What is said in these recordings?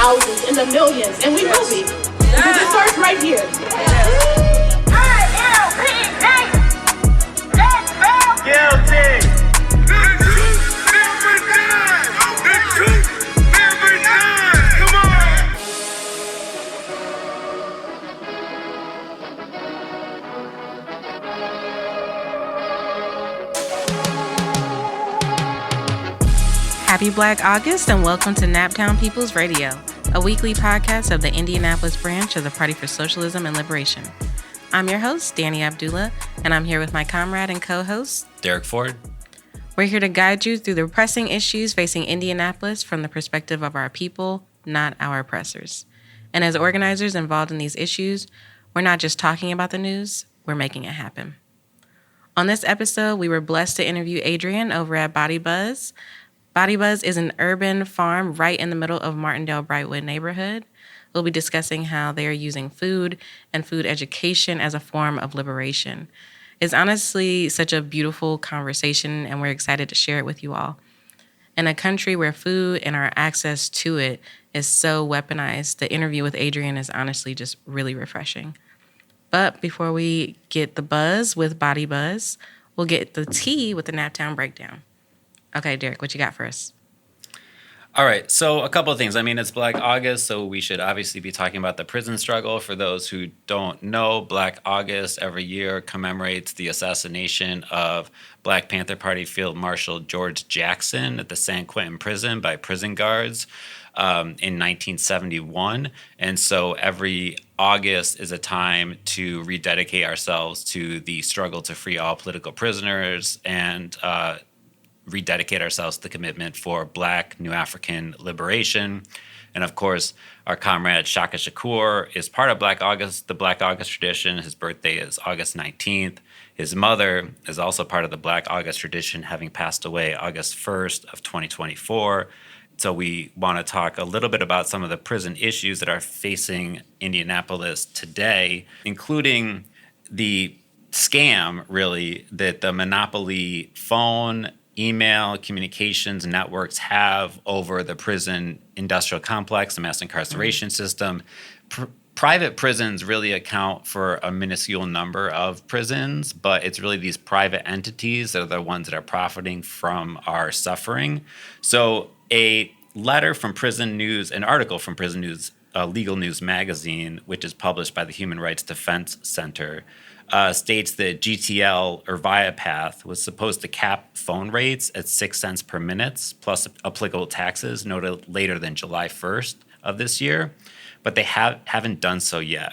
thousands, in the millions, and we will be. Because it starts right here. Guilty. Happy Black August and welcome to Naptown People's Radio, a weekly podcast of the Indianapolis branch of the Party for Socialism and Liberation. I'm your host, Dani Abdullah, and I'm here with my comrade and co-host, Derek Ford. We're here to guide you through the pressing issues facing Indianapolis from the perspective of our people, not our oppressors. And as organizers involved in these issues, we're not just talking about the news, we're making it happen. On this episode, we were blessed to interview Adrian over at Bodi Buzz. Bodi Buzz is an urban farm right in the middle of Martindale-Brightwood neighborhood. We'll be discussing how they are using food and food education as a form of liberation. It's honestly such a beautiful conversation, and we're excited to share it with you all. In a country where food and our access to it is so weaponized, the interview with Adrian is honestly just really refreshing. But before we get the buzz with Bodi Buzz, we'll get the tea with the Naptown Breakdown. Okay, Derek, what you got for us? All right, so a couple of things. I mean, it's Black August, so we should obviously be talking about the prison struggle. For those who don't know, Black August every year commemorates the assassination of Black Panther Party Field Marshal George Jackson at the San Quentin prison by prison guards in 1971. And so every August is a time to rededicate ourselves to the struggle to free all political prisoners and rededicate ourselves to the commitment for Black New African liberation. And of course, our comrade Shaka Shakur is part of Black August, the Black August tradition. His birthday is August 19th. His mother is also part of the Black August tradition, having passed away August 1st of 2024. So we want to talk a little bit about some of the prison issues that are facing Indianapolis today, including the scam, really, that the monopoly phone, email, communications networks have over the prison industrial complex, the mass incarceration system. Private prisons really account for a minuscule number of prisons, but it's really these private entities that are the ones that are profiting from our suffering. So a letter from Prison News, an article from Prison News, Legal News magazine, which is published by the Human Rights Defense Center, states that GTL or Viapath was supposed to cap phone rates at 6 cents per minute plus applicable taxes no later than July 1st of this year, but they haven't done so yet.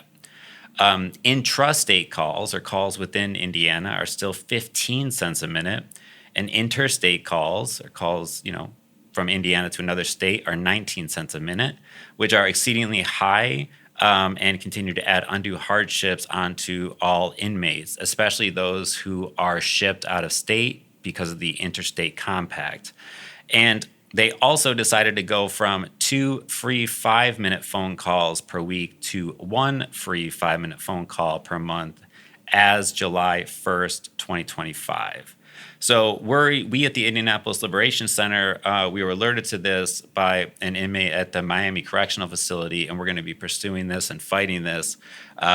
Intrastate calls, or calls within Indiana, are still 15 cents a minute, and interstate calls, or calls, from Indiana to another state, are 19 cents a minute, which are exceedingly high and continue to add undue hardships onto all inmates, especially those who are shipped out of state because of the interstate compact. And they also decided to go from 2 free 5-minute phone calls per week to 1 free 5-minute phone call per month as July 1st, 2025. So we at the Indianapolis Liberation Center, we were alerted to this by an inmate at the Miami Correctional Facility, and we're going to be pursuing this and fighting this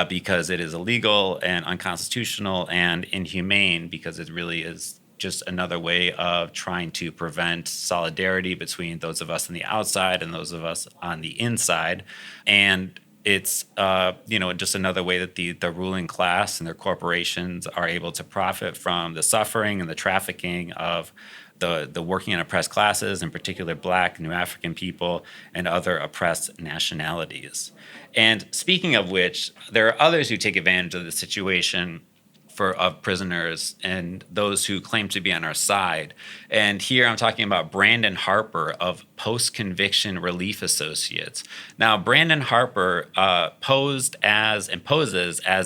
because it is illegal and unconstitutional and inhumane, because it really is just another way of trying to prevent solidarity between those of us on the outside and those of us on the inside. And it's just another way that the ruling class and their corporations are able to profit from the suffering and the trafficking of the working and oppressed classes, in particular Black, New African people, and other oppressed nationalities. And speaking of which, there are others who take advantage of the situation of prisoners and those who claim to be on our side. And here I'm talking about Brandon Harper of Post-Conviction Relief Associates. Now, Brandon Harper poses as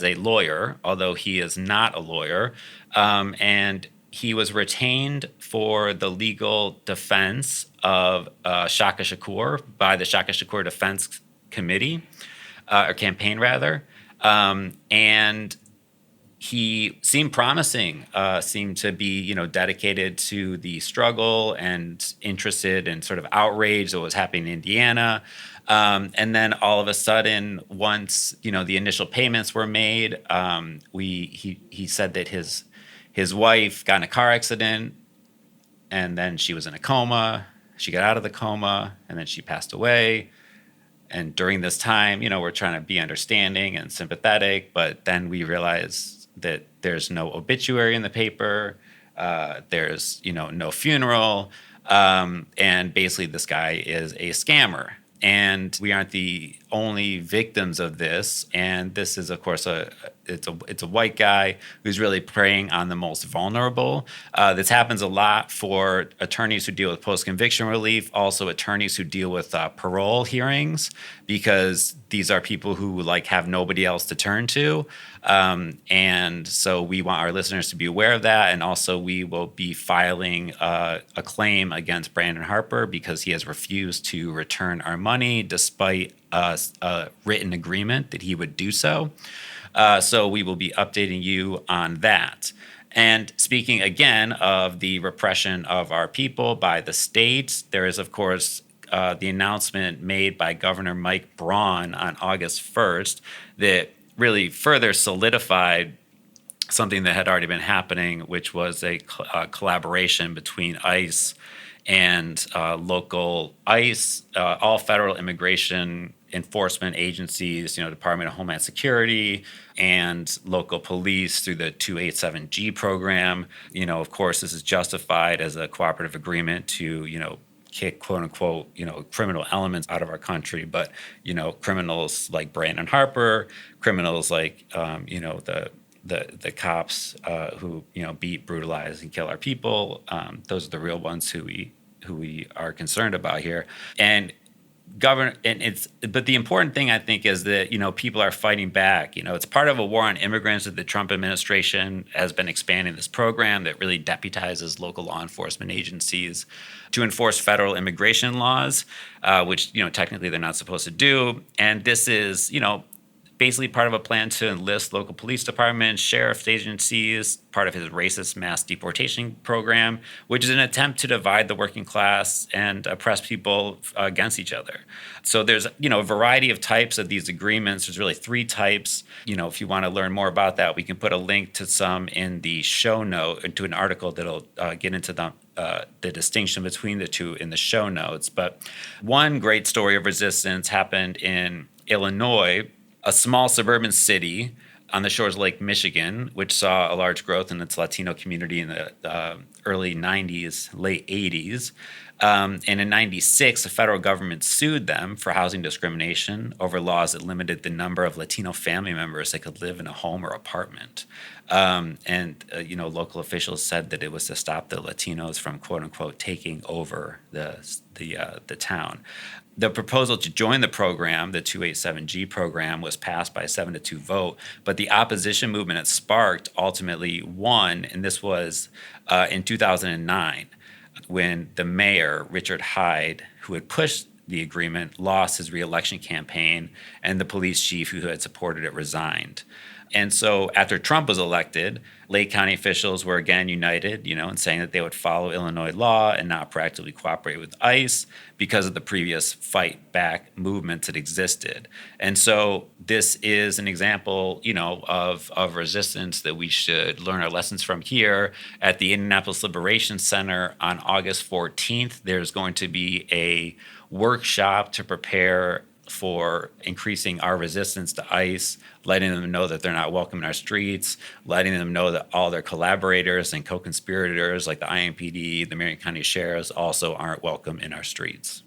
a lawyer, although he is not a lawyer, and he was retained for the legal defense of Shaka Shakur by the Shaka Shakur Defense Committee, or campaign rather, and he seemed promising, seemed to be, dedicated to the struggle and interested in sort of outrage that was happening in Indiana. And then all of a sudden, once, the initial payments were made, he said that his wife got in a car accident, and then she was in a coma. She got out of the coma, and then she passed away. And during this time, we're trying to be understanding and sympathetic, but then we realized that there's no obituary in the paper, there's, no funeral, and basically this guy is a scammer. And we aren't the only victims of this. And this is, of course, it's a white guy who's really preying on the most vulnerable. This happens a lot for attorneys who deal with post-conviction relief, also attorneys who deal with parole hearings, because these are people who have nobody else to turn to. And so we want our listeners to be aware of that. And also we will be filing a claim against Brandon Harper because he has refused to return our money despite a written agreement that he would do so. So we will be updating you on that. And speaking again of the repression of our people by the states, there is, of course, the announcement made by Governor Mike Braun on August 1st that really further solidified something that had already been happening, which was a collaboration between ICE and local ICE, all federal immigration enforcement agencies, Department of Homeland Security and local police through the 287G program. Of course, this is justified as a cooperative agreement to, kick quote unquote, criminal elements out of our country. But, criminals like Brandon Harper, criminals like, the cops who, beat, brutalize, and kill our people. Those are the real ones who we are concerned about here. But the important thing, I think, is that, people are fighting back. It's part of a war on immigrants that the Trump administration has been expanding this program that really deputizes local law enforcement agencies to enforce federal immigration laws, which, technically they're not supposed to do. And this is, basically part of a plan to enlist local police departments, sheriff's agencies, part of his racist mass deportation program, which is an attempt to divide the working class and oppress people against each other. So there's, a variety of types of these agreements. There's really 3 types. If you want to learn more about that, we can put a link to some in the show note, into an article that'll get into the distinction between the two in the show notes. But one great story of resistance happened in Illinois, a small suburban city on the shores of Lake Michigan, which saw a large growth in its Latino community in the early 90s, late 80s. And in 96, the federal government sued them for housing discrimination over laws that limited the number of Latino family members that could live in a home or apartment. Local officials said that it was to stop the Latinos from, quote unquote, taking over the town. The proposal to join the program, the 287G program, was passed by a 7-2 vote, but the opposition movement it sparked ultimately won, and this was in 2009, when the mayor, Richard Hyde, who had pushed the agreement, lost his reelection campaign, and the police chief who had supported it resigned. And so after Trump was elected, Lake County officials were again united, in saying that they would follow Illinois law and not proactively cooperate with ICE because of the previous fight back movements that existed. And so this is an example, of resistance that we should learn our lessons from here. At the Indianapolis Liberation Center on August 14th, there's going to be a workshop to prepare for increasing our resistance to ICE, letting them know that they're not welcome in our streets, letting them know that all their collaborators and co-conspirators like the IMPD, the Marion County Sheriffs also aren't welcome in our streets.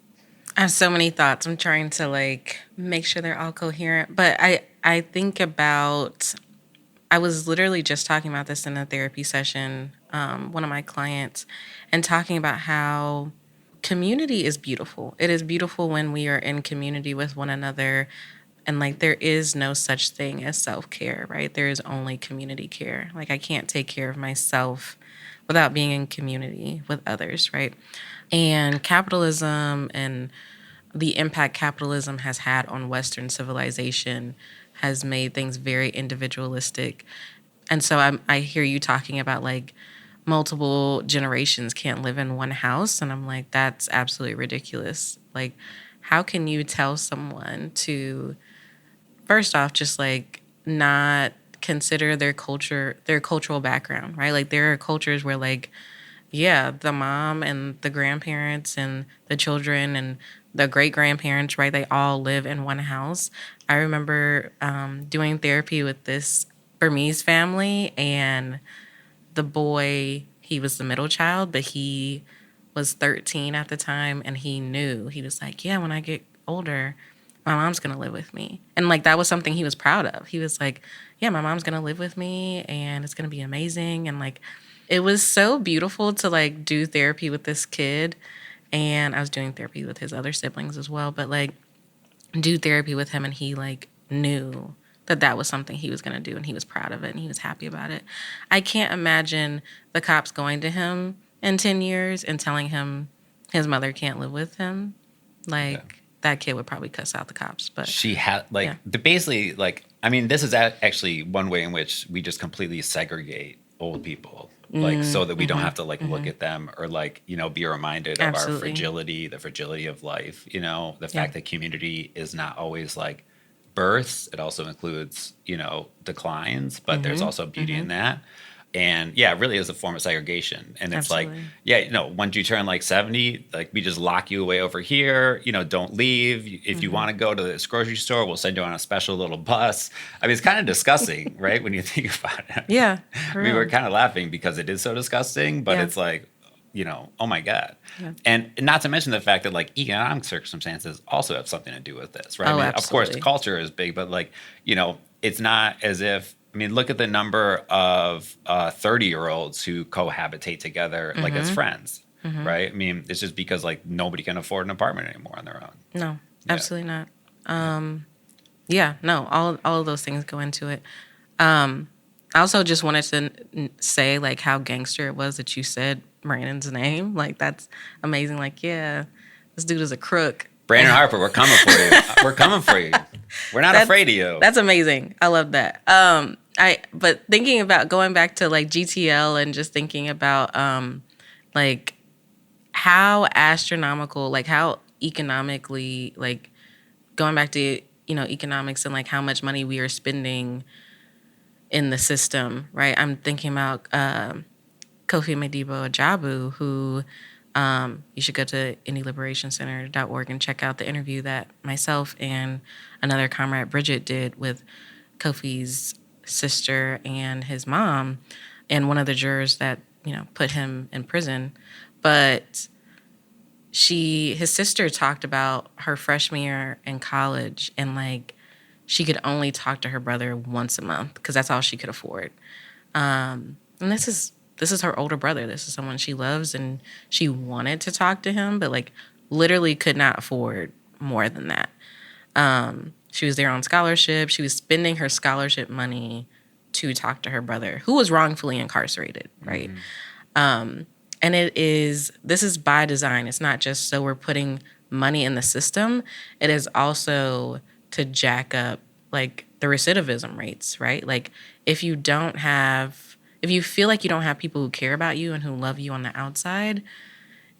I have so many thoughts. I'm trying to make sure they're all coherent. But I think about, I was literally just talking about this in a therapy session, one of my clients, and talking about how community is beautiful. It is beautiful when we are in community with one another. And there is no such thing as self-care, right? There is only community care. I can't take care of myself without being in community with others, right? And capitalism and the impact capitalism has had on Western civilization has made things very individualistic. And so I hear you talking about like multiple generations can't live in one house. And I'm like, that's absolutely ridiculous. Like, how can you tell someone to, first off, just like not consider their culture, their cultural background, right? Like, there are cultures where, like, yeah, the mom and the grandparents and the children and the great grandparents, right? They all live in one house. I remember doing therapy with this Burmese family, and the boy, he was the middle child, but he was 13 at the time, and he knew. He was like, yeah, when I get older, my mom's going to live with me. And, like, that was something he was proud of. He was like, yeah, my mom's going to live with me, and it's going to be amazing. And, like, it was so beautiful to, like, do therapy with this kid. And I was doing therapy with his other siblings as well. But, like, do therapy with him, and he, like, knew that that was something he was going to do, and he was proud of it, and he was happy about it. I can't imagine the cops going to him in 10 years and telling him his mother can't live with him. Like, that kid would probably cuss out the cops. But she had, like, basically, like, I mean, this is actually one way in which we just completely segregate old people, like, so that we don't have to, like, look at them or, like, you know, be reminded of our fragility, the fragility of life, you know, the fact that community is not always, like, births. It also includes, you know, declines, but there's also beauty in that. And yeah, it really is a form of segregation. And it's like, yeah, you know, once you turn like 70, like, we just lock you away over here, you know, don't leave. If you want to go to this grocery store, we'll send you on a special little bus. I mean, it's kind of disgusting, right? When you think about it. Yeah. We were kind of laughing because it is so disgusting, but it's like, you know, oh my God. Yeah. And not to mention the fact that, like, economic circumstances also have something to do with this, right? Oh, I mean, of course, culture is big, but, like, you know, it's not as if, I mean, look at the number of 30-year-olds who cohabitate together, like, as friends, right? I mean, it's just because, like, nobody can afford an apartment anymore on their own. No, absolutely not. No, all of those things go into it. I also just wanted to say, like, how gangster it was that you said Brandon's name. Like, that's amazing. Like, yeah, this dude is a crook. Brandon Harper, we're coming for you. We're coming for you. We're not afraid of you. That's amazing. I love that. But thinking about going back to, like, GTL and just thinking about like, how astronomical, like, how economically, like, going back to, you know, economics and, like, how much money we are spending in the system, right? I'm thinking about Kofi Madibo Ajabu, who you should go to IndyLiberationCenter.org and check out the interview that myself and another comrade, Bridget, did with Kofi's sister and his mom, and one of the jurors that, you know, put him in prison. But his sister talked about her freshman year in college, and, like, she could only talk to her brother once a month because that's all she could afford. And this is her older brother. This is someone she loves, and she wanted to talk to him, but, like, literally could not afford more than that. She was there on scholarship. She was spending her scholarship money to talk to her brother, who was wrongfully incarcerated, right? And this is by design. It's not just so we're putting money in the system. It is also to jack up, like, the recidivism rates, right? Like, if you feel like you don't have people who care about you and who love you on the outside,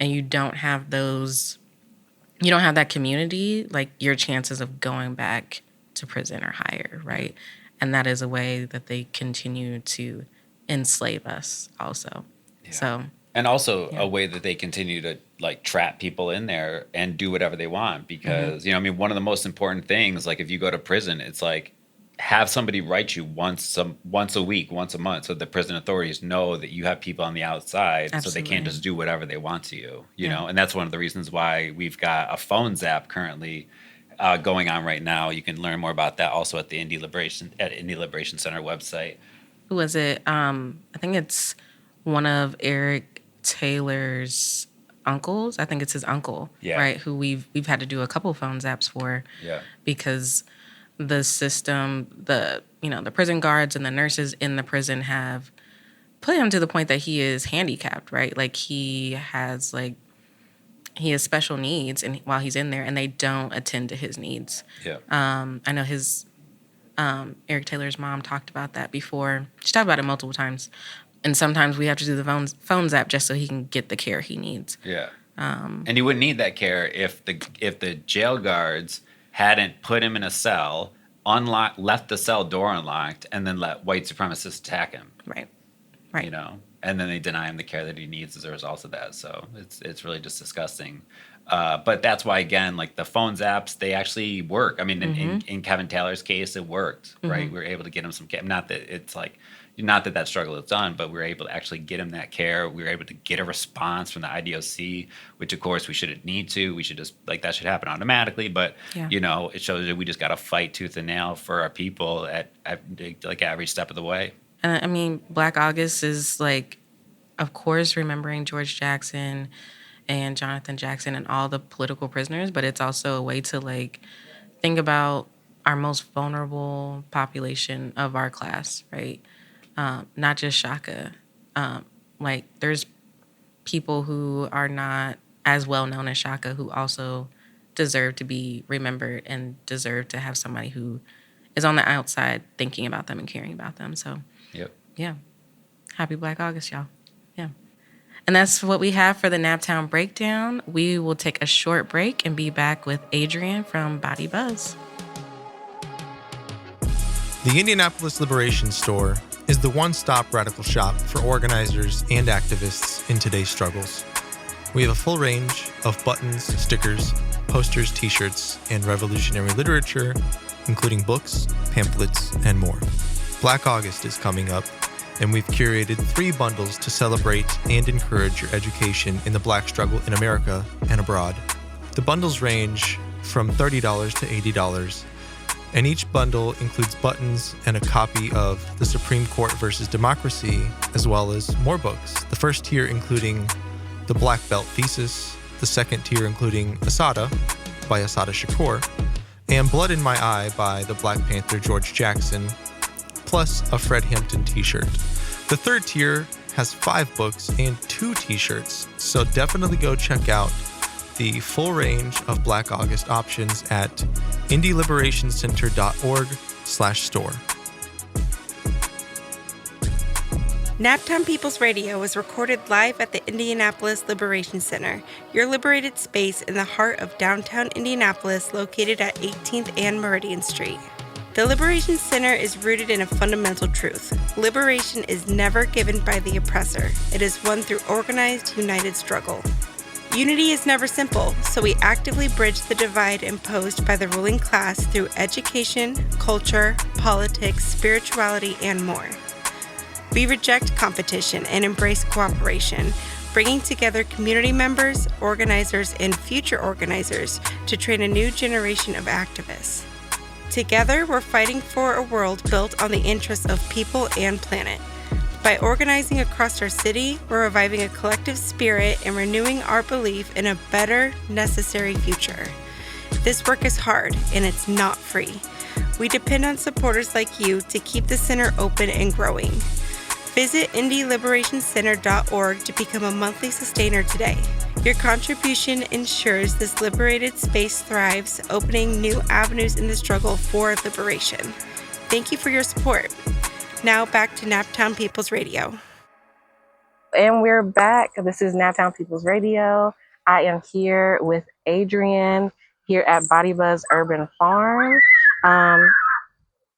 and you don't have that community, like, your chances of going back to prison are higher, right? And that is a way that they continue to enslave us also. Yeah. So, and also a way that they continue to, like, trap people in there and do whatever they want because, you know, I mean, one of the most important things, like, if you go to prison, it's like, have somebody write you once a week, once a month, so the prison authorities know that you have people on the outside. Absolutely. So they can't just do whatever they want to you know? And that's one of the reasons why we've got a phones app currently going on right now. You can learn more about that also at the Indy Liberation Center website. Who was it? I think it's one of Eric Taylor's uncles. I think it's his uncle, right? Who we've had to do a couple phones apps for, because the system, the prison guards and the nurses in the prison have put him to the point that he is handicapped, right? Like, he has special needs, and while he's in there, and they don't attend to his needs. I know his Eric Taylor's mom talked about that before. She talked about it multiple times. And sometimes we have to do the phone zap just so he can get the care he needs. Yeah. And he wouldn't need that care if the jail guards hadn't put him in a cell, left the cell door unlocked, and then let white supremacists attack him. Right. You know, and then they deny him the care that he needs as a result of that. So it's really just disgusting. But that's why, again, like the phone zaps, they actually work. I mean, in Kevin Taylor's case, it worked, right? We were able to get him some care. Not that that struggle is done, but we were able to actually get him that care. We were able to get a response from the IDOC, which of course we shouldn't need to. We should just, like, that should happen automatically. But, you know, it shows that we just got to fight tooth and nail for our people at like every step of the way. I mean, Black August is, like, of course, remembering George Jackson and Jonathan Jackson and all the political prisoners, but it's also a way to, like, think about our most vulnerable population of our class, right? Not just Shaka. Like, there's people who are not as well known as Shaka who also deserve to be remembered and deserve to have somebody who is on the outside thinking about them and caring about them. So, yeah. Happy Black August, y'all. Yeah. And that's what we have for the Naptown Breakdown. We will take a short break and be back with Adrian from Bodi Buzz. The Indianapolis Liberation Store is the one-stop radical shop for organizers and activists in today's struggles. We have a full range of buttons, stickers, posters, t-shirts, and revolutionary literature, including books, pamphlets, and more. Black August is coming up, and we've curated 3 bundles to celebrate and encourage your education in the Black struggle in America and abroad. The bundles range from $30 to $80, and each bundle includes buttons and a copy of The Supreme Court versus Democracy, as well as more books. The first tier including The Black Belt Thesis, the second tier including Assata by Assata Shakur, and Blood in My Eye by the Black Panther George Jackson, plus a Fred Hampton t-shirt. The third tier has 5 books and 2 t-shirts, so definitely go check out the full range of Black August options at indyliberationcenter.org/store. Naptown People's Radio is recorded live at the Indianapolis Liberation Center, your liberated space in the heart of downtown Indianapolis, located at 18th and Meridian Street. The Liberation Center is rooted in a fundamental truth. Liberation is never given by the oppressor. It is won through organized, united struggle. Unity is never simple, so we actively bridge the divide imposed by the ruling class through education, culture, politics, spirituality, and more. We reject competition and embrace cooperation, bringing together community members, organizers, and future organizers to train a new generation of activists. Together, we're fighting for a world built on the interests of people and planet. By organizing across our city, we're reviving a collective spirit and renewing our belief in a better, necessary future. This work is hard, and it's not free. We depend on supporters like you to keep the center open and growing. Visit indyliberationcenter.org to become a monthly sustainer today. Your contribution ensures this liberated space thrives, opening new avenues in the struggle for liberation. Thank you for your support. Now back to Naptown People's Radio. And we're back. This is Naptown People's Radio. I am here with Adrian here at Bodi Buzz Urban Farm.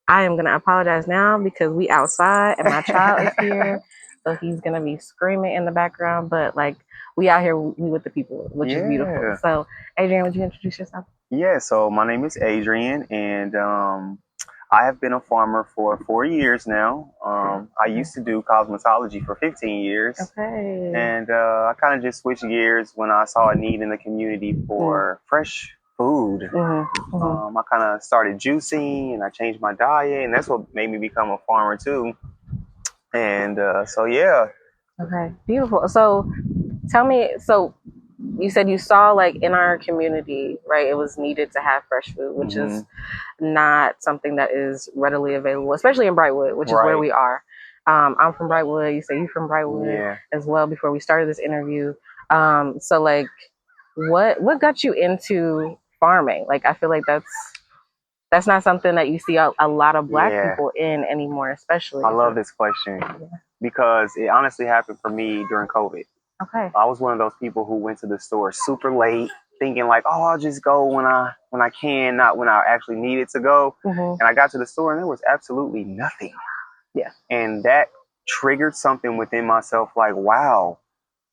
I am going to apologize now because we outside and my child is here. So he's going to be screaming in the background. But, like, we out here, we with the people, which is beautiful. So, Adrian, would you introduce yourself? Yeah, so my name is Adrian, and I have been a farmer for 4 years now. I used to do cosmetology for 15 years. Okay. And I kind of just switched gears when I saw a need in the community for fresh food. I kind of started juicing, and I changed my diet, and that's what made me become a farmer too. And so, yeah. Okay, beautiful. So tell me, so you said you saw, like, in our community, right, it was needed to have fresh food, which is not something that is readily available, especially in Brightwood, which is where we are. I'm from Brightwood. You say you're from Brightwood as well before we started this interview. So, like, what got you into farming? Like, I feel like that's That's not something that you see a lot of Black people in anymore, especially. I love this question because it honestly happened for me during COVID. Okay. I was one of those people who went to the store super late, thinking like, oh, I'll just go when I can, not when I actually needed to go. And I got to the store and there was absolutely nothing. Yeah. And that triggered something within myself like, wow,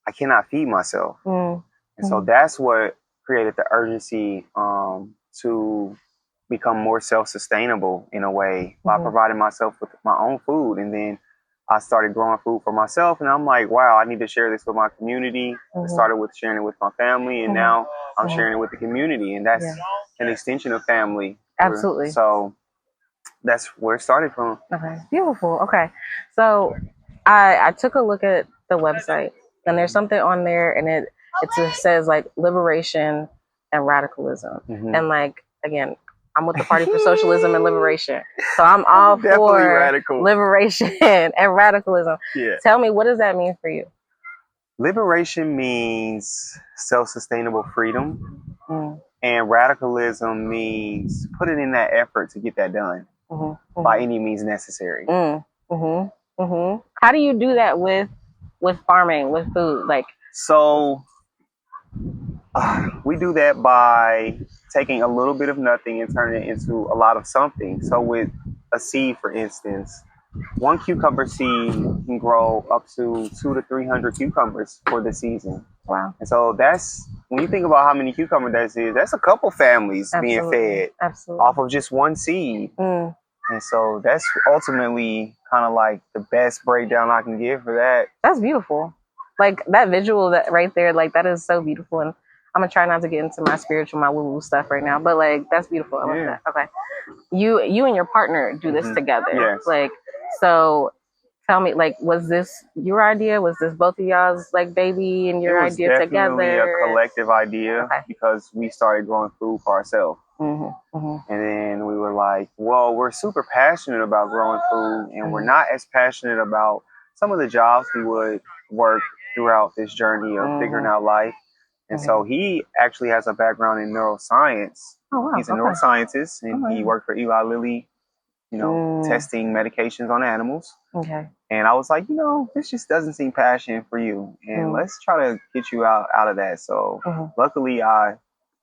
I cannot feed myself. And so that's what created the urgency to become more self-sustainable in a way by providing myself with my own food. And then I started growing food for myself, and I'm like, wow, I need to share this with my community. I started with sharing it with my family, and now I'm sharing it with the community, and that's an extension of family. Absolutely. So that's where it started from. Okay, beautiful. Okay, so I took a look at the website, and there's something on there, and it just says like liberation and radicalism, and like again, I'm with the Party for Socialism and Liberation, so I'm all for radical. Liberation and radicalism. Yeah. Tell me, what does that mean for you? Liberation means self-sustainable freedom, and radicalism means putting in that effort to get that done by any means necessary. How do you do that with farming, with food? Like, so we do that by taking a little bit of nothing and turning it into a lot of something. So with a seed, for instance, one cucumber seed can grow up to 200 to 300 cucumbers for the season. Wow. And so that's, when you think about how many cucumbers that is, that's a couple families being fed off of just one seed. And so that's ultimately kind of like the best breakdown I can give for that. That's beautiful. Like that visual that right there, like that is so beautiful. And I'm gonna try not to get into my spiritual, my woo-woo stuff right now, but like that's beautiful. I love that. Okay, you and your partner do this together. Yes. Like, so tell me, like, was this your idea? Was this both of y'all's like baby and your idea together? It was definitely a collective idea because we started growing food for ourselves. And then we were like, well, we're super passionate about growing food, and we're not as passionate about some of the jobs we would work throughout this journey of figuring out life. And so he actually has a background in neuroscience. Oh, wow. He's a neuroscientist, and he worked for Eli Lilly, testing medications on animals. Okay. And I was like, this just doesn't seem passionate for you, and let's try to get you out of that. So luckily I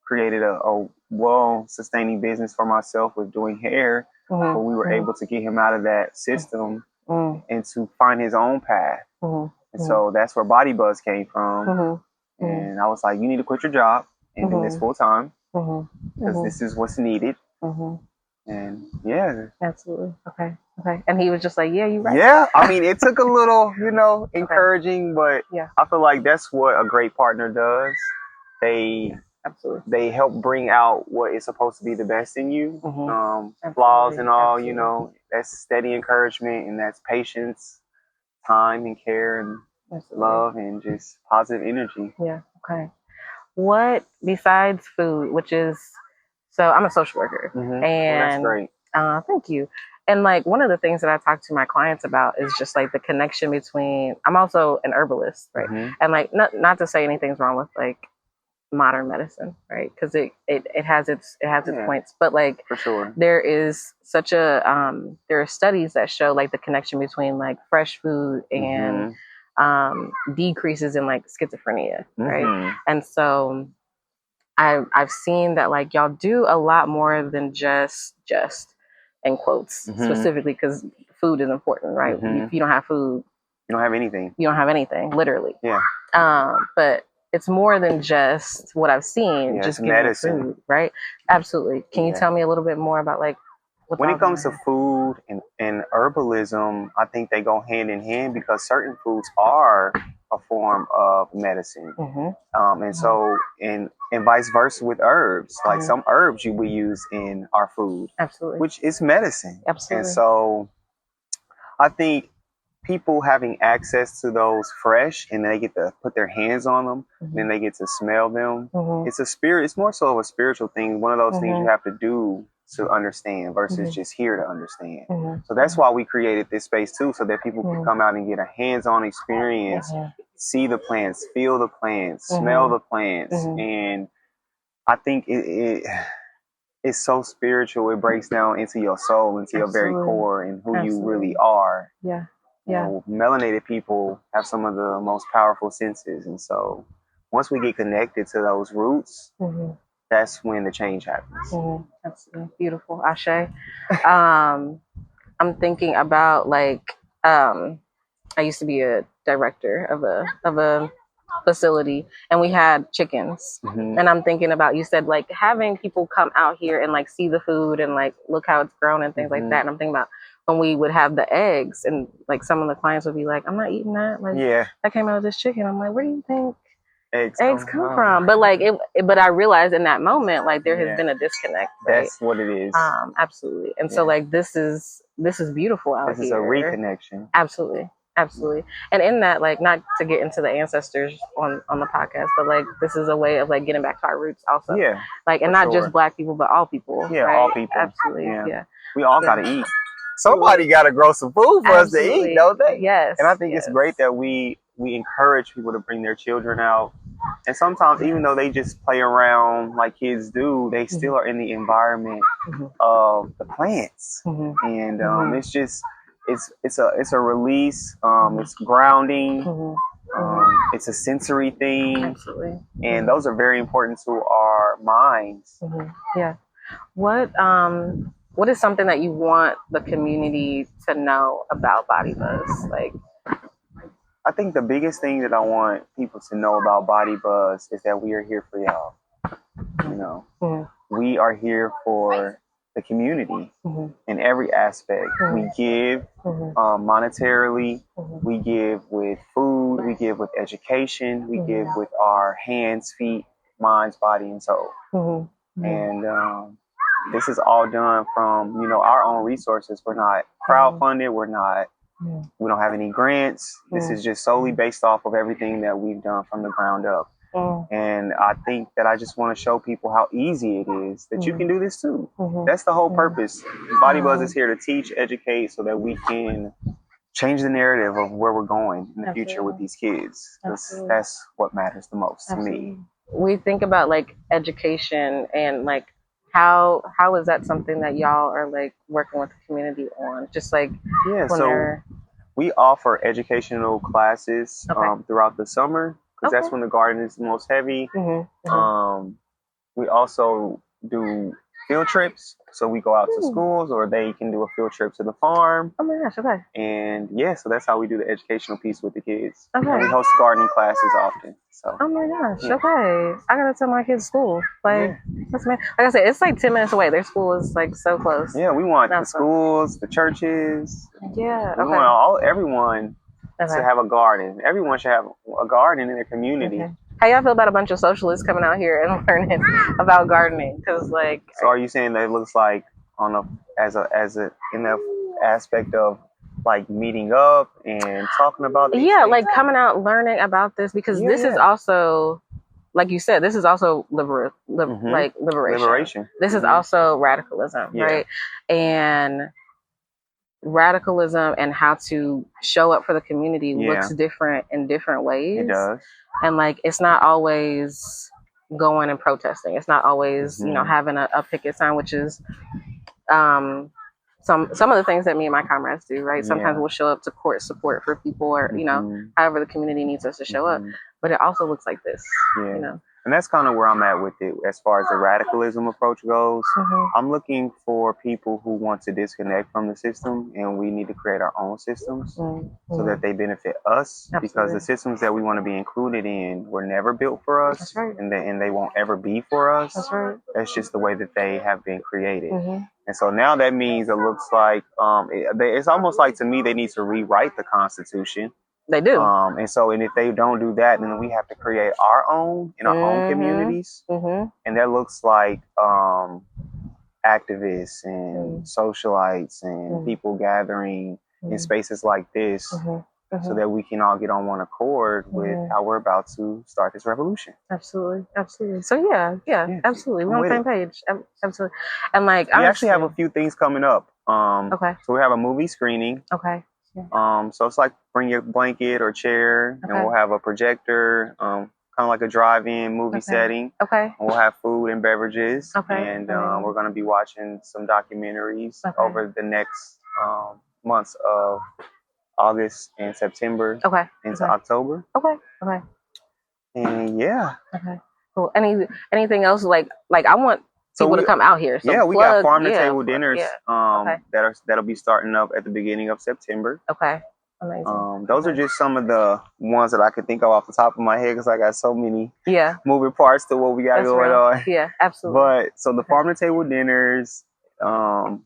created a well-sustaining business for myself with doing hair, but we were able to get him out of that system and to find his own path. And so that's where Bodi Buzz came from. And I was like, you need to quit your job and do this full time because this is what's needed. And absolutely. Okay. And he was just like, yeah, you're right. Yeah. I mean, it took a little, encouraging, but I feel like that's what a great partner does. They help bring out what is supposed to be the best in you, flaws and all, that's steady encouragement, and that's patience, time and care, and love, and just positive energy. Yeah. Okay. What besides food, which is, so I'm a social worker, and that's great. Thank you. And like one of the things that I talk to my clients about is just like the connection between, I'm also an herbalist, right? And like not to say anything's wrong with like modern medicine, right? Because it has its points, but like for sure there is such a there are studies that show like the connection between like fresh food and decreases in like schizophrenia, right? And so I've seen that like y'all do a lot more than just in quotes specifically, because food is important, right? If you don't have food, you don't have anything. You don't have anything, literally. Yeah. But it's more than just what I've seen, just giving medicine, food, right? Absolutely. Can you tell me a little bit more about like when it comes to food and herbalism? I think they go hand in hand because certain foods are a form of medicine, and so and vice versa with herbs. Like some herbs we use in our food, absolutely, which is medicine. Absolutely. And so I think people having access to those fresh, and they get to put their hands on them, and then they get to smell them. It's more so of a spiritual thing. One of those things you have to do to understand versus just here to understand. So that's why we created this space too, so that people can come out and get a hands-on experience, see the plants, feel the plants, smell the plants. And I think it's so spiritual. It breaks down into your soul, into your very core, and who you really are. Yeah. You know, melanated people have some of the most powerful senses, and so once we get connected to those roots, that's when the change happens. Absolutely beautiful, Ashe. I'm thinking about like I used to be a director of a facility, and we had chickens. And I'm thinking about, you said like having people come out here and like see the food and like look how it's grown and things like that. And I'm thinking about when we would have the eggs, and like some of the clients would be like, I'm not eating that. Like, that came out of this chicken. I'm like, where do you think eggs come from? But like but I realized in that moment, like there has been a disconnect. Right? That's what it is. Absolutely. And so like this is beautiful out here. This is a reconnection. Absolutely. And in that, like, not to get into the ancestors on the podcast, but like this is a way of like getting back to our roots also. Like, and not just Black people, but all people. Right? All people. Absolutely. We all gotta eat. Somebody gotta grow some food for us to eat, don't they? Yes. And I think it's great that we encourage people to bring their children out. And sometimes, even though they just play around like kids do, they still are in the environment of the plants. And it's just it's a release. It's grounding. It's a sensory thing. Absolutely. And those are very important to our minds. What is something that you want the community to know about Bodi Buzz? Like, I think the biggest thing that I want people to know about Bodi Buzz is that we are here for y'all. You know, we are here for the community in every aspect. We give monetarily, we give with food, we give with education, we give with our hands, feet, minds, body, and soul. And this is all done from, you know, our own resources. We're not crowdfunded. We don't have any grants. This is just solely based off of everything that we've done from the ground up. And I think that I just want to show people how easy it is that you can do this too. That's the whole purpose. Bodi Buzz is here to teach, educate, so that we can change the narrative of where we're going in the future with these kids. That's what matters the most to me. We think about like education and like how is that something that y'all are like working with the community on? Just like we offer educational classes throughout the summer, because that's when the garden is the most heavy. We also do field trips, so we go out to schools, or they can do a field trip to the farm. Oh my gosh, okay. And so that's how we do the educational piece with the kids. And we host gardening classes often. So. Oh my gosh, okay. I gotta tell my kids' school. Like, that's like I said, it's like 10 minutes away. Their school is like so close. Yeah, we want the schools, the churches. Yeah, we want everyone to have a garden. Everyone should have a garden in their community. How y'all feel about a bunch of socialists coming out here and learning about gardening? Because like, so are you saying that it looks like in the aspect of like meeting up and talking about these things? Like coming out, learning about this, because this is also, like you said, this is also liberation. This is also radicalism, right? And radicalism and how to show up for the community looks different in different ways. It does. And like, it's not always going and protesting. It's not always, you know, having a picket sign, which is some of the things that me and my comrades do, right? Sometimes we'll show up to court support for people, or, you know, however the community needs us to show up. But it also looks like this, you know? And that's kind of where I'm at with it as far as the radicalism approach goes. I'm looking for people who want to disconnect from the system, and we need to create our own systems so that they benefit us. Because the systems that we want to be included in were never built for us, and they won't ever be for us. That's just the way that they have been created. And so now that means it looks like it's almost like, to me, they need to rewrite the Constitution. They do. And if they don't do that, then we have to create our own in our own communities. And that looks like activists and socialites and people gathering in spaces like this so that we can all get on one accord with how we're about to start this revolution. Absolutely. So absolutely. We're on the same page. Absolutely. And like, we actually have a few things coming up. So we have a movie screening. So it's like bring your blanket or chair, and we'll have a projector. kind of like a drive-in movie setting. Okay. We'll have food and beverages. Okay. And we're going to be watching some documentaries over the next months of August and September into October. Okay. And yeah. Okay. Cool. Anything else like I want people to come out here. So yeah, we got farm to table dinners that'll be starting up at the beginning of September. Okay. Amazing. Those are just some of the ones that I could think of off the top of my head because I got so many moving parts to what we got going on. Yeah, absolutely. But so the farm to table dinners, on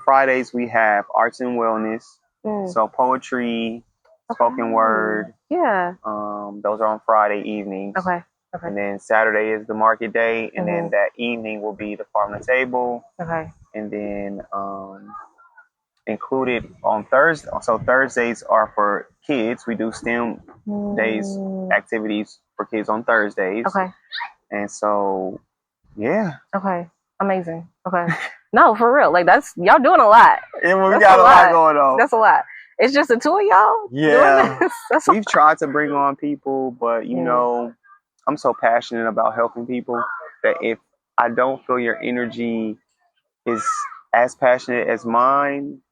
Fridays we have arts and wellness, so poetry, spoken word. Yeah. Those are on Friday evenings. Okay. And then Saturday is the market day, and then that evening will be the farm to table. Okay. And then included on Thursday. So Thursdays are for kids. We do STEM days activities for kids on Thursdays. Okay. And so, yeah. Okay. Amazing. Okay. No, for real. Like y'all doing a lot. Yeah, we got a lot going on. That's a lot. It's just the two of y'all. Yeah. We've tried to bring on people, but you know, I'm so passionate about helping people that if I don't feel your energy is as passionate as mine,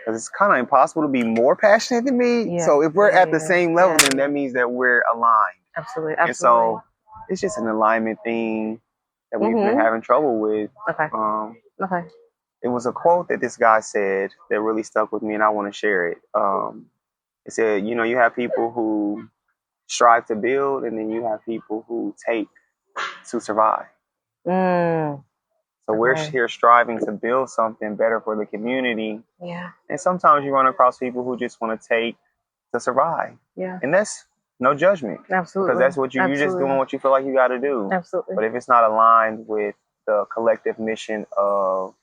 because it's kind of impossible to be more passionate than me. Yeah. So if we're at the same level, then that means that we're aligned. Absolutely. And so it's just an alignment thing that we've been having trouble with. Okay. It was a quote that this guy said that really stuck with me, and I want to share it. It said, you know, you have people who strive to build, and then you have people who take to survive. So we're here striving to build something better for the community. Yeah. And sometimes you run across people who just want to take to survive. Yeah. And that's no judgment. Absolutely. Because that's what you're just doing what you feel like you got to do. Absolutely. But if it's not aligned with the collective mission of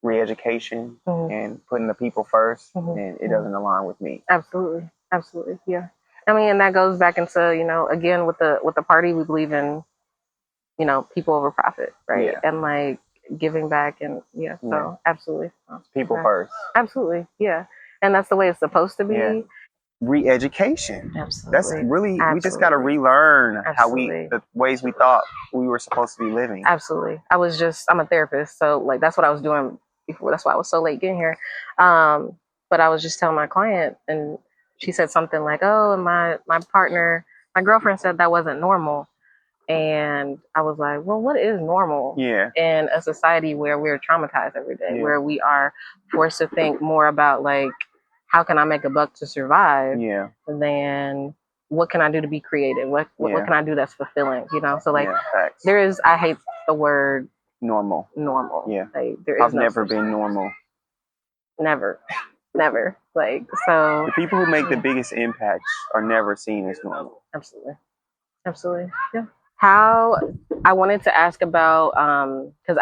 re-education and putting the people first, then it doesn't align with me. Absolutely. Absolutely. Yeah. I mean, and that goes back into, you know, again, with the party, we believe in, you know, people over profit, right? Yeah. And like giving back and so absolutely. People first. Absolutely. Yeah. And that's the way it's supposed to be. Yeah. Re-education. Absolutely. That's really, we just got to relearn the ways we thought we were supposed to be living. Absolutely. I'm a therapist. So like, that's what I was doing before. That's why I was so late getting here. But I was just telling my client, and she said something like, oh, and my girlfriend said that wasn't normal. And I was like, well, what is normal in a society where we're traumatized every day, where we are forced to think more about like, how can I make a buck to survive than what can I do to be creative? What can I do that's fulfilling? You know? So like I hate the word normal. Yeah. Like, I've never been normal. Never. Like, so the people who make the biggest impacts are never seen as normal. Absolutely. Yeah. How I wanted to ask about, because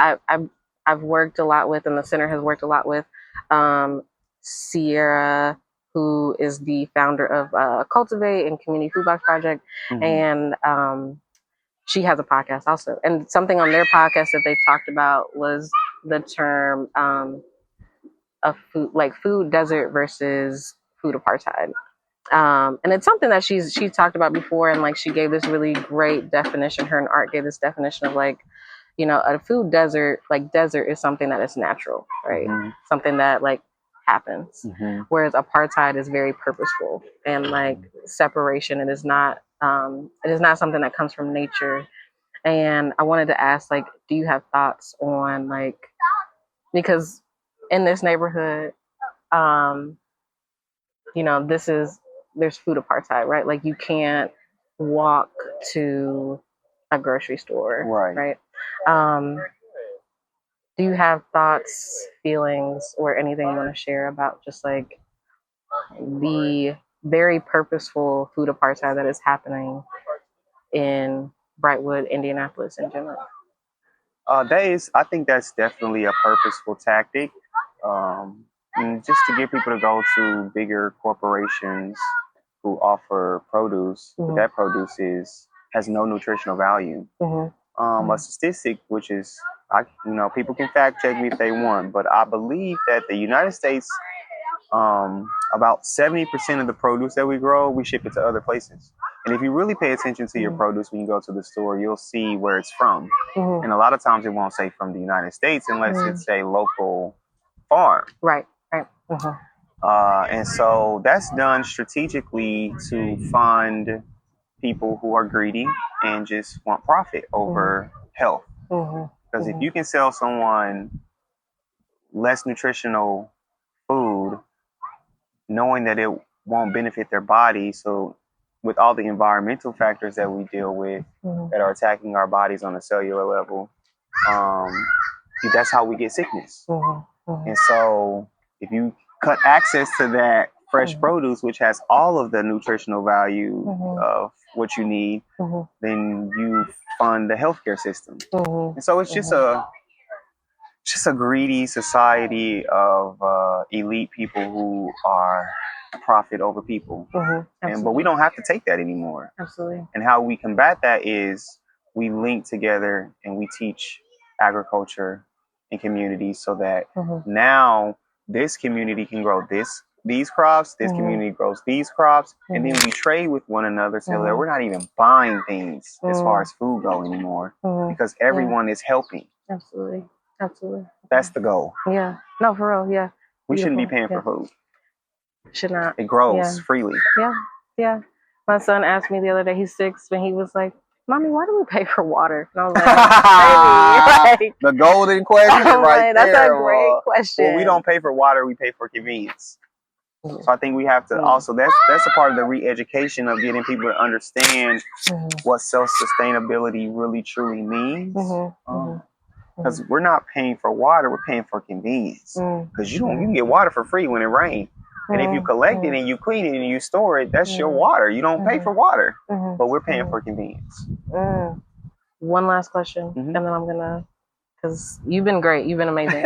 I've worked a lot with, and the center has worked a lot with, Sierra, who is the founder of Cultivate and Community Food Box Project, and she has a podcast also. And something on their podcast that they talked about was the term of food desert versus food apartheid. And it's something that she talked about before, and like she gave this really great definition. Her and Art gave this definition of like, you know, a food desert, like desert is something that is natural, right? Something that like happens. Whereas apartheid is very purposeful and like separation. It is not something that comes from nature. And I wanted to ask, like, do you have thoughts on like, because in this neighborhood, you know, there's food apartheid, right? Like you can't walk to a grocery store, right? Do you have thoughts, feelings, or anything you want to share about just like the very purposeful food apartheid that is happening in Brightwood, Indianapolis in general? I think that's definitely a purposeful tactic. And just to get people to go to bigger corporations who offer produce, but that produce has no nutritional value. A statistic, which is, people can fact check me if they want, but I believe that the United States, about 70% of the produce that we grow, we ship it to other places. And if you really pay attention to your produce when you go to the store, you'll see where it's from. And a lot of times it won't say from the United States unless it's a local farm. Right. And so that's done strategically to fund people who are greedy and just want profit over health. Because if you can sell someone less nutritional food, knowing that it won't benefit their body, so with all the environmental factors that we deal with that are attacking our bodies on a cellular level, that's how we get sickness. And so if you cut access to that fresh produce, which has all of the nutritional value of what you need, then you fund the healthcare system. And so it's just a greedy society of elite people who are profit over people. But we don't have to take that anymore. Absolutely. And how we combat that is we link together and we teach agriculture in communities so that now this community can grow these crops, this community grows these crops, and then we trade with one another so that we're not even buying things as far as food go anymore because everyone is helping. Absolutely. That's the goal. Yeah. No, for real. Yeah. We shouldn't be paying for food. Should not. It grows freely. Yeah. My son asked me the other day, he's 6, and he was like, Mommy, why do we pay for water? And I was like, baby. The golden question right that's there. A great question. Well, we don't pay for water, we pay for convenience. So I think we have to also, that's a part of the re-education of getting people to understand what self-sustainability really truly means. Because we're not paying for water, we're paying for convenience. Because you can get water for free when it rains. And if you collect it and you clean it and you store it, that's your water. You don't pay for water, but we're paying for convenience. One last question, and then I'm gonna, because you've been great, you've been amazing.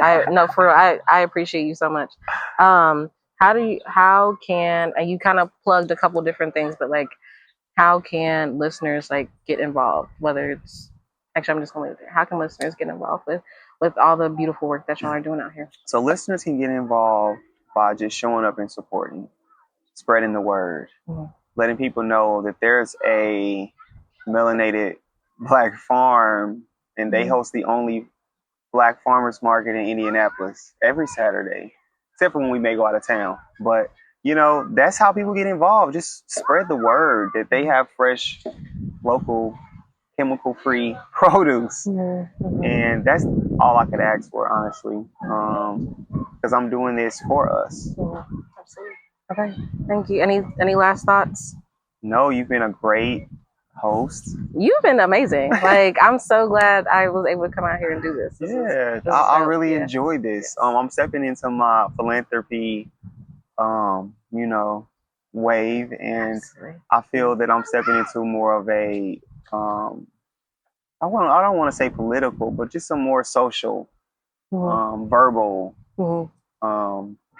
For real, I appreciate you so much. How can, and you kind of plugged a couple different things, but like, how can listeners like get involved? Whether it's, actually, I'm just gonna leave it there. How can listeners get involved with all the beautiful work that y'all are doing out here? So listeners can get involved by just showing up and supporting, spreading the word, letting people know that there's a melanated Black farm and they host the only Black farmers market in Indianapolis every Saturday, except for when we may go out of town. But, that's how people get involved. Just spread the word that they have fresh, local, chemical-free produce. And that's all I could ask for, honestly. Because I'm doing this for us. Absolutely. Okay. Thank you. Any last thoughts? No, you've been a great host. You've been amazing. Like, I'm so glad I was able to come out here and do this. I really enjoyed this. I'm stepping into my philanthropy, wave, and I feel that I'm stepping into more of a, I don't want to say political, but just some more social, verbal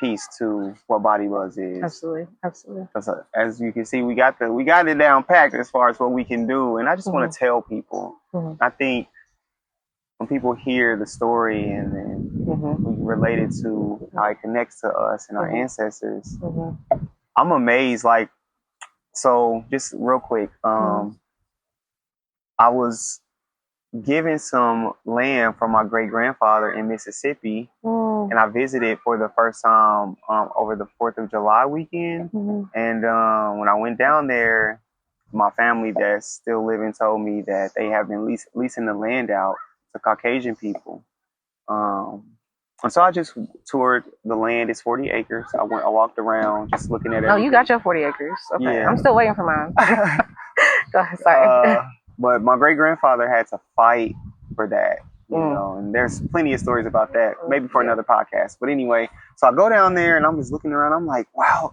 piece to what Bodi Buzz is. Absolutely. Because as you can see, we got it down packed as far as what we can do, and I just want to tell people. I think when people hear the story and then we relate it to how it connects to us and our ancestors, I'm amazed. Like, so just real quick, I was given some land from my great-grandfather in Mississippi, and I visited for the first time over the 4th of July weekend. And when I went down there, my family that's still living told me that they have been leasing the land out to Caucasian people. And so I just toured the land. It's 40 acres. I walked around just looking at it. Oh, you got your 40 acres. Okay. Yeah. I'm still waiting for mine. Go ahead, sorry. But my great-grandfather had to fight for that, and there's plenty of stories about that, maybe for another podcast. But anyway, so I go down there and I'm just looking around. I'm like, wow,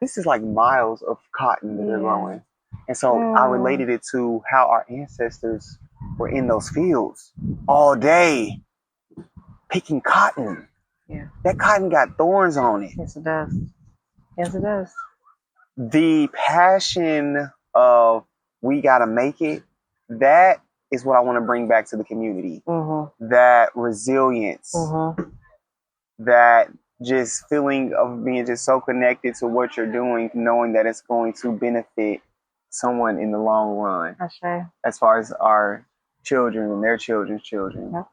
this is like miles of cotton that they're growing. And so I related it to how our ancestors were in those fields all day picking cotton. Yeah. That cotton got thorns on it. Yes, it does. Yes, it does. The passion of we got to make it, that is what I want to bring back to the community. That resilience, that just feeling of being just so connected to what you're doing, knowing that it's going to benefit someone in the long run. Ashe. As far as our children and their children's children. Yep.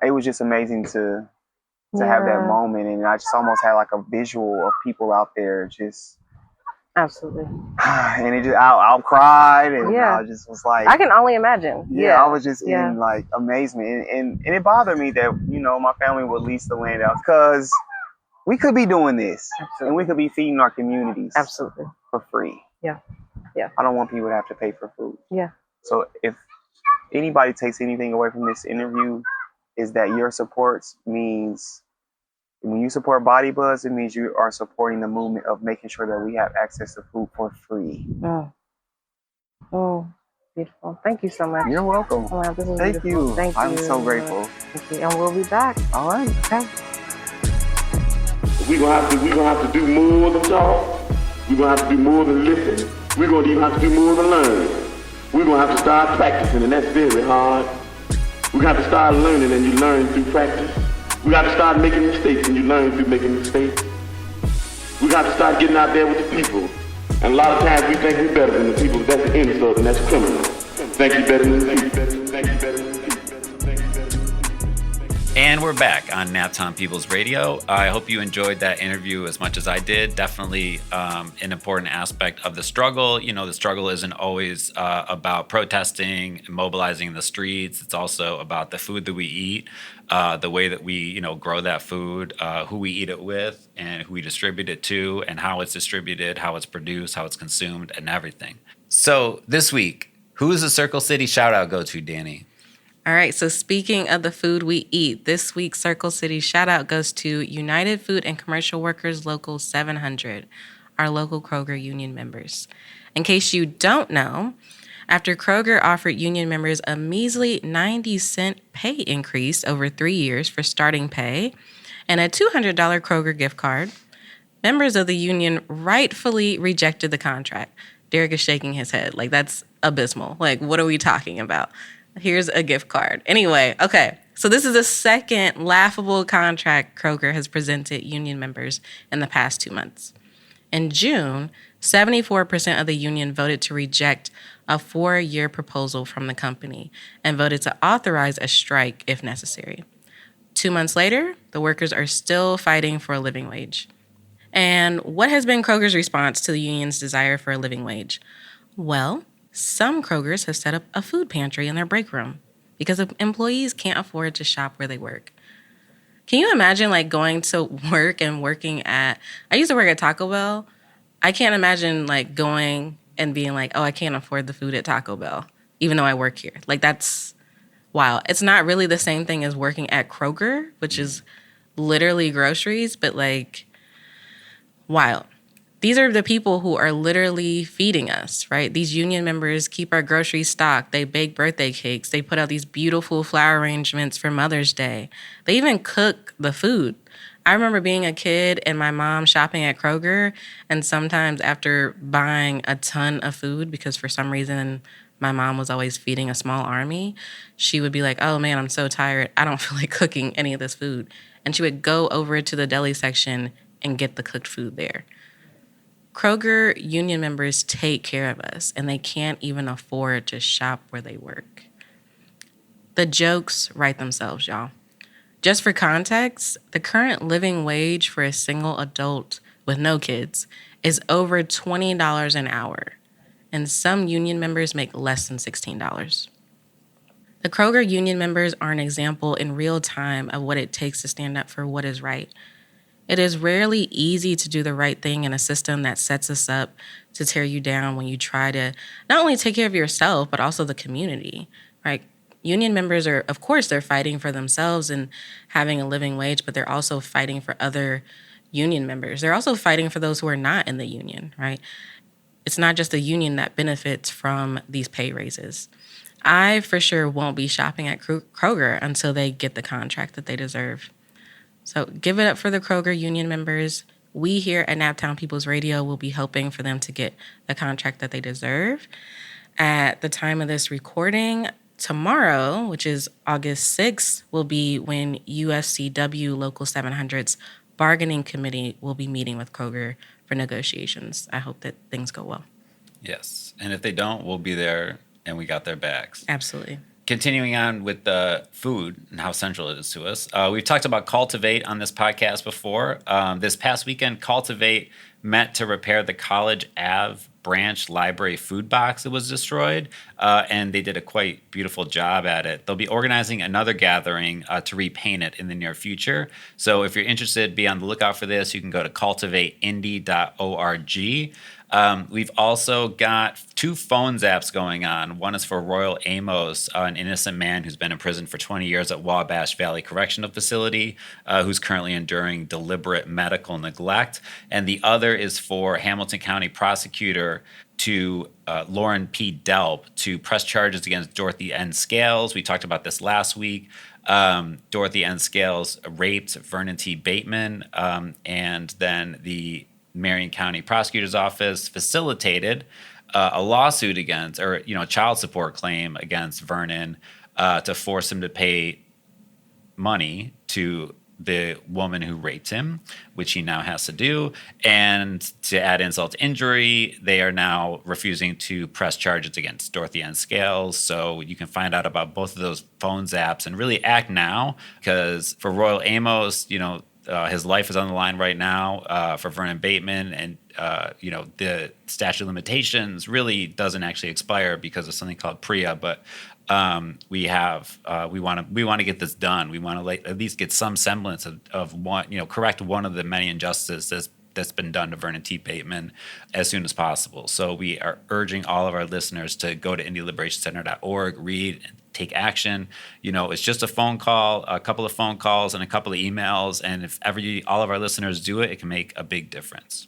It was just amazing to have that moment, and I just almost had like a visual of people out there just absolutely. And it just I cried, and I just was like, I can only imagine. Yeah, I was just in like amazement, and it bothered me that my family would lease the land out because we could be doing this, and we could be feeding our communities absolutely for free. Yeah. I don't want people to have to pay for food. Yeah. So if anybody takes anything away from this interview, is that your support means, when you support Bodi Buzz, it means you are supporting the movement of making sure that we have access to food for free. Oh, beautiful. Thank you so much. You're welcome. Oh, wow, this is Thank beautiful. you. Thank you. I'm so grateful. Thank you. And we'll be back. All right. Okay. We're gonna have to do more than talk. We're gonna have to do more than listen. We're gonna even have to do more than learn. We're gonna have to start practicing, and that's very hard. We're gonna have to start learning, and you learn through practice. We got to start making mistakes, and you learn through making mistakes. We got to start getting out there with the people. And a lot of times we think we're better than the people. That's an insult, and that's criminal. Think you better than the people. Think you better than the people. And we're back on Naptown People's Radio. I hope you enjoyed that interview as much as I did. Definitely an important aspect of the struggle. The struggle isn't always about protesting and mobilizing in the streets. It's also about the food that we eat, the way that we, grow that food, who we eat it with, and who we distribute it to, and how it's distributed, how it's produced, how it's consumed, and everything. So this week, who does the Circle City shout-out go to, Dani? All right, so speaking of the food we eat, this week's Circle City shout-out goes to United Food and Commercial Workers Local 700, our local Kroger union members. In case you don't know, after Kroger offered union members a measly 90-cent pay increase over 3 years for starting pay and a $200 Kroger gift card, members of the union rightfully rejected the contract. Derek is shaking his head. Like, that's abysmal. Like, what are we talking about? Here's a gift card. Anyway, okay. So this is the second laughable contract Kroger has presented union members in the past 2 months. In June, 74% of the union voted to reject a 4-year proposal from the company and voted to authorize a strike if necessary. 2 months later, the workers are still fighting for a living wage. And what has been Kroger's response to the union's desire for a living wage? Well, some Krogers have set up a food pantry in their break room because employees can't afford to shop where they work. Can you imagine going to work and working at, I used to work at Taco Bell. I can't imagine going and being oh, I can't afford the food at Taco Bell, even though I work here. That's wild. It's not really the same thing as working at Kroger, which is literally groceries, but wild. These are the people who are literally feeding us, right? These union members keep our groceries stocked. They bake birthday cakes. They put out these beautiful flower arrangements for Mother's Day. They even cook the food. I remember being a kid and my mom shopping at Kroger, and sometimes after buying a ton of food, because for some reason my mom was always feeding a small army, she would be like, oh man, I'm so tired. I don't feel like cooking any of this food. And she would go over to the deli section and get the cooked food there. Kroger union members take care of us, and they can't even afford to shop where they work. The jokes write themselves, y'all. Just for context, the current living wage for a single adult with no kids is over $20 an hour, and some union members make less than $16. The Kroger union members are an example in real time of what it takes to stand up for what is right. It is rarely easy to do the right thing in a system that sets us up to tear you down when you try to not only take care of yourself, but also the community, right? Union members are, of course, they're fighting for themselves and having a living wage, but they're also fighting for other union members. They're also fighting for those who are not in the union, right? It's not just the union that benefits from these pay raises. I, for sure, won't be shopping at Kroger until they get the contract that they deserve. So give it up for the Kroger union members. We here at Naptown People's Radio will be helping for them to get the contract that they deserve. At the time of this recording, tomorrow, which is August 6th, will be when UFCW Local 700's bargaining committee will be meeting with Kroger for negotiations. I hope that things go well. Yes. And if they don't, we'll be there and we got their backs. Absolutely. Continuing on with the food and how central it is to us. We've talked about Cultivate on this podcast before. This past weekend, Cultivate met to repair the College Ave branch library food box that was destroyed, and they did a quite beautiful job at it. They'll be organizing another gathering to repaint it in the near future. So if you're interested, be on the lookout for this. You can go to cultivateindy.org. We've also got 2 phone zaps going on. One is for Royal Amos, an innocent man who's been in prison for 20 years at Wabash Valley Correctional Facility, who's currently enduring deliberate medical neglect. And the other is for Hamilton County Prosecutor to Lauren P. Delp to press charges against Dorothy N. Scales. We talked about this last week. Dorothy N. Scales raped Vernon T. Bateman, and then the Marion County Prosecutor's Office facilitated a lawsuit against, or child support claim against Vernon to force him to pay money to the woman who raped him, which he now has to do. And to add insult to injury, they are now refusing to press charges against Dorothy N. Scales. So you can find out about both of those phone zaps and really act now, because for Royal Amos, his life is on the line right now. For Vernon Bateman, and the statute of limitations really doesn't actually expire because of something called PREA. But we want to get this done. We want to at least get some semblance of one, correct one of the many injustices that's been done to Vernon T. Bateman as soon as possible. So we are urging all of our listeners to go to IndyLiberationCenter.org, read, and take action. It's just a phone call, a couple of phone calls, and a couple of emails. And if all of our listeners do it, it can make a big difference.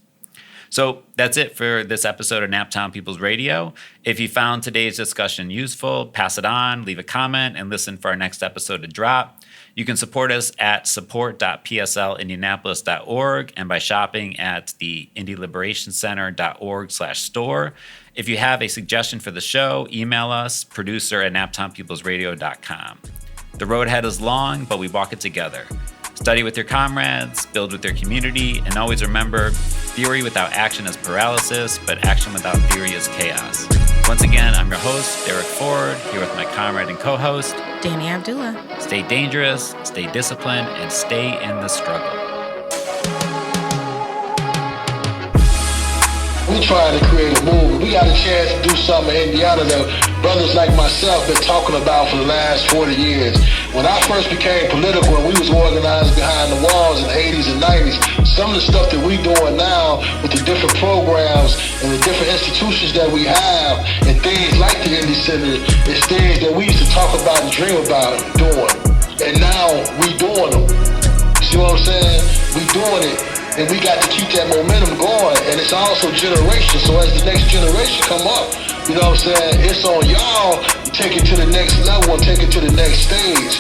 So that's it for this episode of Naptown People's Radio. If you found today's discussion useful, pass it on, leave a comment, and listen for our next episode to drop. You can support us at support.pslindianapolis.org and by shopping at the IndyLiberationCenter.org/store. If you have a suggestion for the show, email us, producer@naptownpeoplesradio.com. The road ahead is long, but we walk it together. Study with your comrades, build with your community, and always remember, theory without action is paralysis, but action without theory is chaos. Once again, I'm your host, Derek Ford, here with my comrade and co-host, Dani Abdullah. Stay dangerous, stay disciplined, and stay in the struggle. We trying to create a movement. We got a chance to do something in Indiana that brothers like myself been talking about for the last 40 years. When I first became political and we was organized behind the walls in the 80s and 90s, some of the stuff that we doing now with the different programs and the different institutions that we have and things like the Indy Center is things that we used to talk about and dream about doing. And now we doing them. See what I'm saying? We doing it. And we got to keep that momentum going. And it's also generation. So as the next generation come up, it's on y'all to take it to the next level and take it to the next stage.